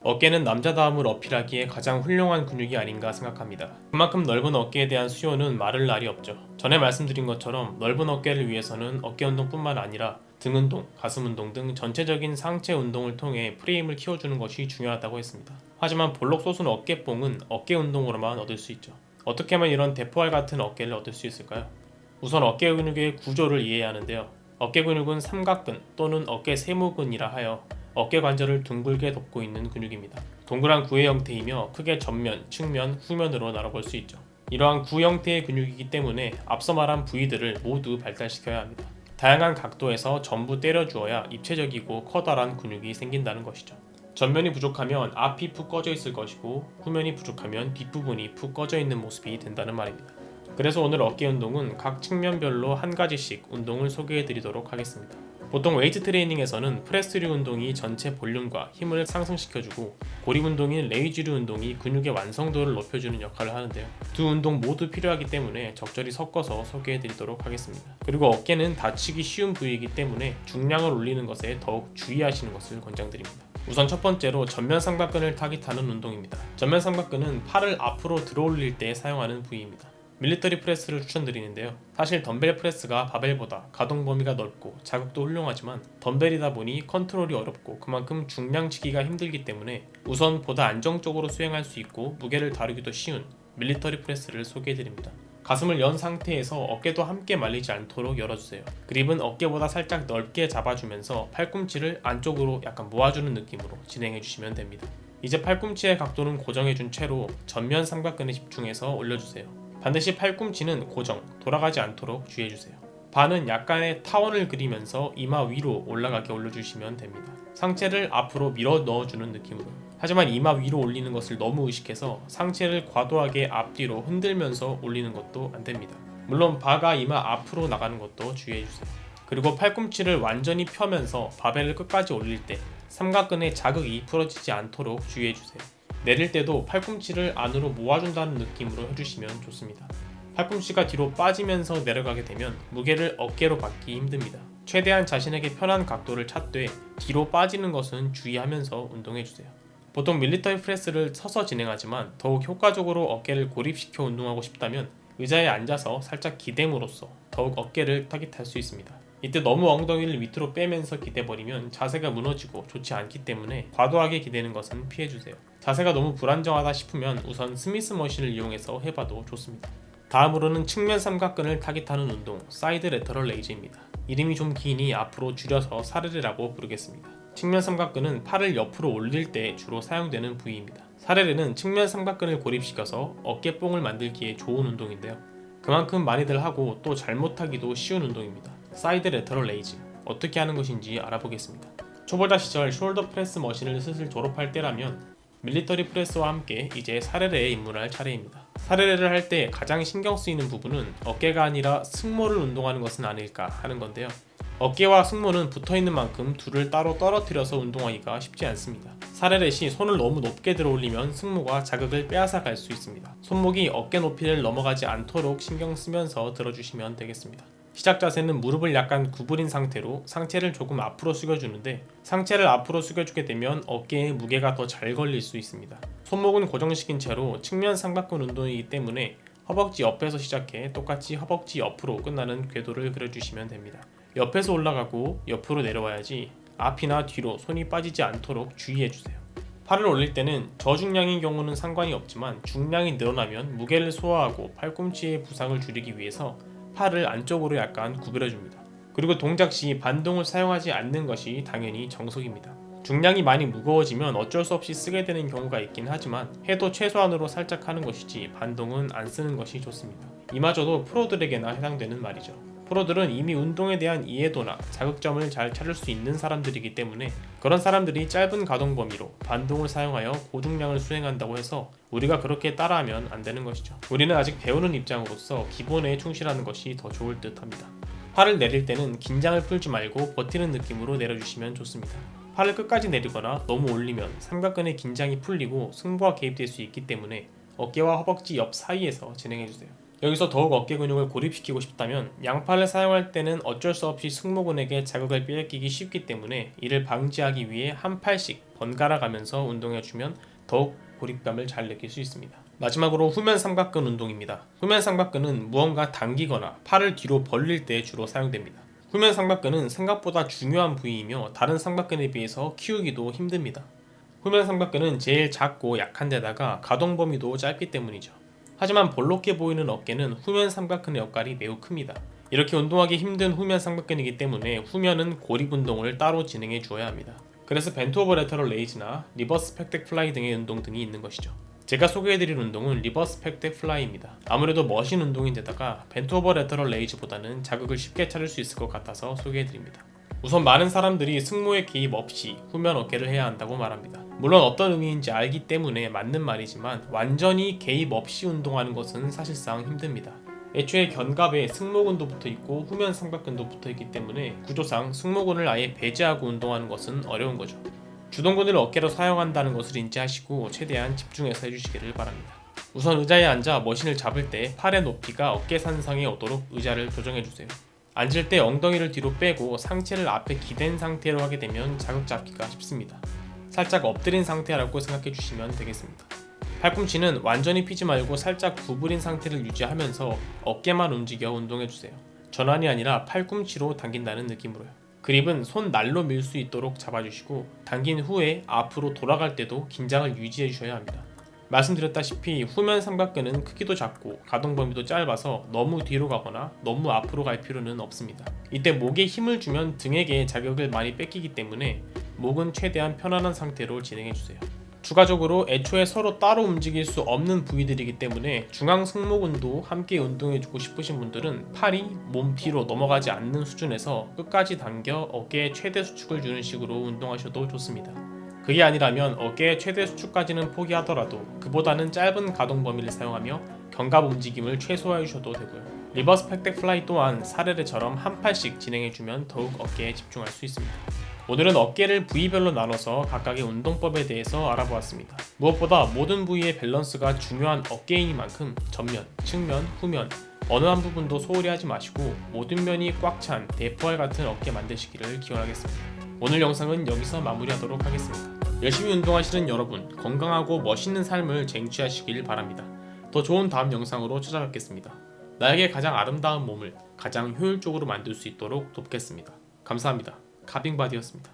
어깨는 남자다움을 어필하기에 가장 훌륭한 근육이 아닌가 생각합니다. 그만큼 넓은 어깨에 대한 수요는 마를 날이 없죠. 전에 말씀드린 것처럼 넓은 어깨를 위해서는 어깨 운동뿐만 아니라 등 운동, 가슴 운동 등 전체적인 상체 운동을 통해 프레임을 키워주는 것이 중요하다고 했습니다. 하지만 볼록 솟은 어깨뽕은 어깨 운동으로만 얻을 수 있죠. 어떻게 하면 이런 대포알 같은 어깨를 얻을 수 있을까요? 우선 어깨 근육의 구조를 이해해야 하는데요. 어깨 근육은 삼각근 또는 어깨 세모근이라 하여 어깨 관절을 둥글게 덮고 있는 근육입니다. 동그란 구의 형태이며 크게 전면, 측면, 후면으로 나눠볼 수 있죠. 이러한 구 형태의 근육이기 때문에 앞서 말한 부위들을 모두 발달시켜야 합니다. 다양한 각도에서 전부 때려주어야 입체적이고 커다란 근육이 생긴다는 것이죠. 전면이 부족하면 앞이 푹 꺼져 있을 것이고 후면이 부족하면 뒷부분이 푹 꺼져 있는 모습이 된다는 말입니다. 그래서 오늘 어깨 운동은 각 측면별로 한 가지씩 운동을 소개해 드리도록 하겠습니다. 보통 웨이트 트레이닝에서는 프레스류 운동이 전체 볼륨과 힘을 상승시켜주고 고립 운동인 레이즈류 운동이 근육의 완성도를 높여주는 역할을 하는데요. 두 운동 모두 필요하기 때문에 적절히 섞어서 소개해 드리도록 하겠습니다. 그리고 어깨는 다치기 쉬운 부위이기 때문에 중량을 올리는 것에 더욱 주의하시는 것을 권장드립니다. 우선 첫 번째로 전면 삼각근을 타깃하는 운동입니다. 전면 삼각근은 팔을 앞으로 들어올릴 때 사용하는 부위입니다. 밀리터리 프레스를 추천드리는데요. 사실 덤벨 프레스가 바벨보다 가동 범위가 넓고 자극도 훌륭하지만 덤벨이다 보니 컨트롤이 어렵고 그만큼 중량치기가 힘들기 때문에 우선 보다 안정적으로 수행할 수 있고 무게를 다루기도 쉬운 밀리터리 프레스를 소개해드립니다. 가슴을 연 상태에서 어깨도 함께 말리지 않도록 열어주세요. 그립은 어깨보다 살짝 넓게 잡아주면서 팔꿈치를 안쪽으로 약간 모아주는 느낌으로 진행해주시면 됩니다. 이제 팔꿈치의 각도는 고정해준 채로 전면 삼각근에 집중해서 올려주세요. 반드시 팔꿈치는 고정, 돌아가지 않도록 주의해주세요. 발은 약간의 타원을 그리면서 이마 위로 올라가게 올려주시면 됩니다. 상체를 앞으로 밀어 넣어주는 느낌으로. 하지만 이마 위로 올리는 것을 너무 의식해서 상체를 과도하게 앞뒤로 흔들면서 올리는 것도 안됩니다. 물론 바가 이마 앞으로 나가는 것도 주의해주세요. 그리고 팔꿈치를 완전히 펴면서 바벨을 끝까지 올릴 때 삼각근의 자극이 풀어지지 않도록 주의해주세요. 내릴 때도 팔꿈치를 안으로 모아준다는 느낌으로 해주시면 좋습니다. 팔꿈치가 뒤로 빠지면서 내려가게 되면 무게를 어깨로 받기 힘듭니다. 최대한 자신에게 편한 각도를 찾되 뒤로 빠지는 것은 주의하면서 운동해주세요. 보통 밀리터리 프레스를 서서 진행하지만 더욱 효과적으로 어깨를 고립시켜 운동하고 싶다면 의자에 앉아서 살짝 기댐으로써 더욱 어깨를 타깃할 수 있습니다. 이때 너무 엉덩이를 밑으로 빼면서 기대버리면 자세가 무너지고 좋지 않기 때문에 과도하게 기대는 것은 피해주세요. 자세가 너무 불안정하다 싶으면 우선 스미스 머신을 이용해서 해봐도 좋습니다. 다음으로는 측면 삼각근을 타깃하는 운동, 사이드 레터럴 레이즈입니다. 이름이 좀 기니 앞으로 줄여서 사레레라고 부르겠습니다. 측면 삼각근은 팔을 옆으로 올릴 때 주로 사용되는 부위입니다. 사레레는 측면 삼각근을 고립시켜서 어깨뽕을 만들기에 좋은 운동인데요. 그만큼 많이들 하고 또 잘못하기도 쉬운 운동입니다. 사이드 레터럴 레이즈, 어떻게 하는 것인지 알아보겠습니다. 초보자 시절 숄더 프레스 머신을 슬슬 졸업할 때라면 밀리터리 프레스와 함께 이제 사레레에 입문할 차례입니다. 사레레를 할 때 가장 신경 쓰이는 부분은 어깨가 아니라 승모를 운동하는 것은 아닐까 하는 건데요. 어깨와 승모는 붙어있는 만큼 둘을 따로 떨어뜨려서 운동하기가 쉽지 않습니다. 사레레 시 손을 너무 높게 들어올리면 승모가 자극을 빼앗아 갈 수 있습니다. 손목이 어깨 높이를 넘어가지 않도록 신경 쓰면서 들어주시면 되겠습니다. 시작 자세는 무릎을 약간 구부린 상태로 상체를 조금 앞으로 숙여주는데 상체를 앞으로 숙여주게 되면 어깨에 무게가 더 잘 걸릴 수 있습니다. 손목은 고정시킨 채로 측면 삼각근 운동이기 때문에 허벅지 옆에서 시작해 똑같이 허벅지 옆으로 끝나는 궤도를 그려주시면 됩니다. 옆에서 올라가고 옆으로 내려와야지 앞이나 뒤로 손이 빠지지 않도록 주의해주세요. 팔을 올릴 때는 저중량인 경우는 상관이 없지만 중량이 늘어나면 무게를 소화하고 팔꿈치의 부상을 줄이기 위해서 팔을 안쪽으로 약간 구부려줍니다. 그리고 동작 시 반동을 사용하지 않는 것이 당연히 정석입니다. 중량이 많이 무거워지면 어쩔 수 없이 쓰게 되는 경우가 있긴 하지만 해도 최소한으로 살짝 하는 것이지 반동은 안 쓰는 것이 좋습니다. 이마저도 프로들에게나 해당되는 말이죠. 프로들은 이미 운동에 대한 이해도나 자극점을 잘 찾을 수 있는 사람들이기 때문에 그런 사람들이 짧은 가동 범위로 반동을 사용하여 고중량을 수행한다고 해서 우리가 그렇게 따라하면 안 되는 것이죠. 우리는 아직 배우는 입장으로서 기본에 충실하는 것이 더 좋을 듯 합니다. 팔을 내릴 때는 긴장을 풀지 말고 버티는 느낌으로 내려주시면 좋습니다. 팔을 끝까지 내리거나 너무 올리면 삼각근의 긴장이 풀리고 승부가 개입될 수 있기 때문에 어깨와 허벅지 옆 사이에서 진행해주세요. 여기서 더욱 어깨 근육을 고립시키고 싶다면 양팔을 사용할 때는 어쩔 수 없이 승모근에게 자극을 빼앗기기 쉽기 때문에 이를 방지하기 위해 한 팔씩 번갈아 가면서 운동해주면 더욱 고립감을 잘 느낄 수 있습니다. 마지막으로 후면 삼각근 운동입니다. 후면 삼각근은 무언가 당기거나 팔을 뒤로 벌릴 때 주로 사용됩니다. 후면 삼각근은 생각보다 중요한 부위이며 다른 삼각근에 비해서 키우기도 힘듭니다. 후면 삼각근은 제일 작고 약한 데다가 가동 범위도 짧기 때문이죠. 하지만 볼록해 보이는 어깨는 후면 삼각근의 역할이 매우 큽니다. 이렇게 운동하기 힘든 후면 삼각근이기 때문에 후면은 고립 운동을 따로 진행해 주어야 합니다. 그래서 벤트 오버 레터럴 레이즈나 리버스 팩덱 플라이 등의 운동 등이 있는 것이죠. 제가 소개해드릴 운동은 리버스 팩덱 플라이입니다. 아무래도 머신 운동인데다가 벤트 오버 레터럴 레이즈보다는 자극을 쉽게 찾을 수 있을 것 같아서 소개해드립니다. 우선 많은 사람들이 승모의 개입 없이 후면 어깨를 해야 한다고 말합니다. 물론 어떤 의미인지 알기 때문에 맞는 말이지만 완전히 개입 없이 운동하는 것은 사실상 힘듭니다. 애초에 견갑에 승모근도 붙어있고 후면 삼각근도 붙어있기 때문에 구조상 승모근을 아예 배제하고 운동하는 것은 어려운 거죠. 주동근을 어깨로 사용한다는 것을 인지하시고 최대한 집중해서 해주시기를 바랍니다. 우선 의자에 앉아 머신을 잡을 때 팔의 높이가 어깨 산상에 오도록 의자를 조정해주세요. 앉을 때 엉덩이를 뒤로 빼고 상체를 앞에 기댄 상태로 하게 되면 자극 잡기가 쉽습니다. 살짝 엎드린 상태라고 생각해 주시면 되겠습니다. 팔꿈치는 완전히 펴지 말고 살짝 구부린 상태를 유지하면서 어깨만 움직여 운동해 주세요. 전환이 아니라 팔꿈치로 당긴다는 느낌으로요. 그립은 손 날로 밀 수 있도록 잡아주시고 당긴 후에 앞으로 돌아갈 때도 긴장을 유지해 주셔야 합니다. 말씀드렸다시피 후면 삼각근은 크기도 작고 가동 범위도 짧아서 너무 뒤로 가거나 너무 앞으로 갈 필요는 없습니다. 이때 목에 힘을 주면 등에게 자극을 많이 뺏기기 때문에 목은 최대한 편안한 상태로 진행해주세요. 추가적으로 애초에 서로 따로 움직일 수 없는 부위들이기 때문에 중앙 승모근도 함께 운동해주고 싶으신 분들은 팔이 몸 뒤로 넘어가지 않는 수준에서 끝까지 당겨 어깨에 최대 수축을 주는 식으로 운동하셔도 좋습니다. 그게 아니라면 어깨의 최대 수축까지는 포기하더라도 그보다는 짧은 가동 범위를 사용하며 견갑 움직임을 최소화해 주셔도 되고요. 리버스 팩덱 플라이 또한 사레레처럼 한 팔씩 진행해주면 더욱 어깨에 집중할 수 있습니다. 오늘은 어깨를 부위별로 나눠서 각각의 운동법에 대해서 알아보았습니다. 무엇보다 모든 부위의 밸런스가 중요한 어깨이니만큼 전면, 측면, 후면 어느 한 부분도 소홀히 하지 마시고 모든 면이 꽉 찬 대포알 같은 어깨 만드시기를 기원하겠습니다. 오늘 영상은 여기서 마무리하도록 하겠습니다. 열심히 운동하시는 여러분, 건강하고 멋있는 삶을 쟁취하시길 바랍니다. 더 좋은 다음 영상으로 찾아뵙겠습니다. 나에게 가장 아름다운 몸을 가장 효율적으로 만들 수 있도록 돕겠습니다. 감사합니다. 가빙바디였습니다.